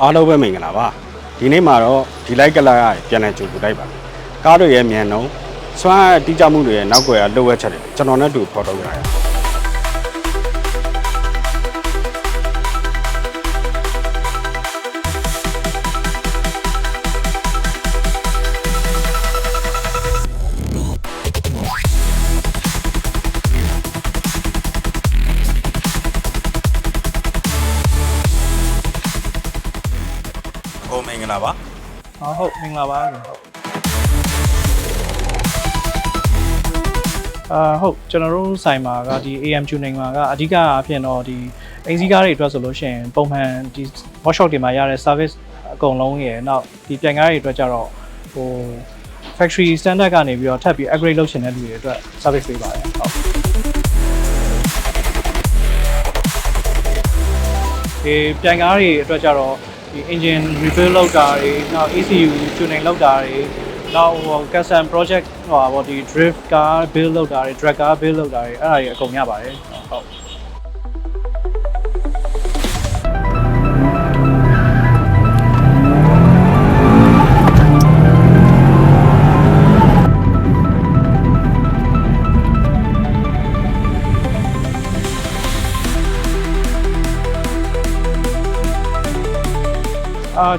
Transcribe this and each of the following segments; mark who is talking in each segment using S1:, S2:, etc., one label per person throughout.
S1: အားလုံးပဲမင်္ဂလာပါဒီနေ့မှာတော့ဒီလိုက်ကလာရပြန်လည်ကြိုဆိုလိုက်ပါကားတွေရဲ့မြန်နှုန်းစွမ်းအားတိကျမှုတွေရဲ့နောက်ွယ်ကလိုအပ်ချက်တွေကျွန်တော်နဲ့တူဖော်ထုတ်ရတာဟိုမင်္ဂလာပါ
S2: ဟုတ်မင်္ဂလာပါဟုတ်ဟုတ်ကျွန်တော်တို့ဆိုင်မှာကဒီ AM tuning မှာကအဓိကအဖြစ်တော့ဒီအင်စီကားတွေအတွက်ဆိုလို့ရှိရင်ပုံမှန်ဒီ workshop တွေမှာရတဲ့ service အကုန်လုံးရယ်နောက်ဒီပြန်ကားတွေအတွက်ကြတော့ဟို factory standard ကနေပြီးတော့ထပ်ပြီး upgrade လုပ်ချင်တဲ့လူတွေအတွက် service ပေးပါတယ်ဟုတ်ဒီပြန်ကားတွေအတွက်ကြတော့ဒီ engine rebuild လုပ်တာတွေနောက် ECU tuning လုပ်တာတွေနောက်ဟို custom project ဟိုပါဒီ drift car build လုပ်တာတွေ drag car build လုပ်တာတွေအဲ့ဒါတွေအကုန်ရပါတယ်ဟုတ်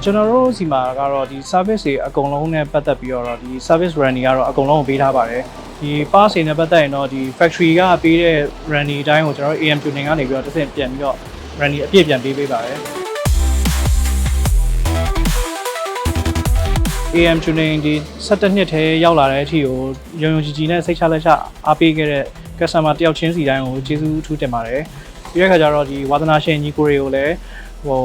S2: ကျွန်တော်တို့စီမှာကတော့ဒီ service တွေအကုန်လုံးနဲ့ပတ်သက်ပြီးတော့ဒီ service running ကတော့အကုန်လုံးကိုပေးထားပါတယ်ဒီ pass တွေနဲ့ပတ်သက်ရင်တော့ဒီ factory ကပေးတဲ့ running အတိုင်းကိုကျွန်တော်တို့ AM tuning ကနေပြီးတော့တစ်ဆင့်ပြန်ပြီးတော့ running အပြည့်ပြန်ပေးပါတယ် AM tuning ဒီ17နှစ်ထဲရောက်လာတဲ့အထိကိုရုံရုံကြည်ကြည်နဲ့စိတ်ချလက်ချအားပေးခဲ့တဲ့ customer တယောက်ချင်းစီတိုင်းကိုကျေးဇူးအထူးတင်ပါတယ်ပြီးတဲ့အခါကျတော့ဒီဝါသနာရှင်ညီကိုတွေကိုလည်းဟို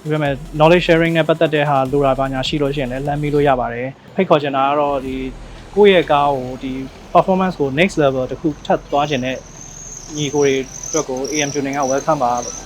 S2: ဒီမဲ့ knowledge sharing နဲ့ပတ်သက်တဲ့ဟာလိုတာပါညာရှိလို့ရှိရင်လည်းလမ်းပြီးလို့ရပါတယ်ဖိတ်ခေါ်ချင်တာကတော့ဒီကိုယ့်ရဲ့ကားကိုဒီ performance ကို next level တခုထပ်သွားချင်တဲ့ညီကိုတွေအတွက်ကို AM tuning က welcome ပါလို့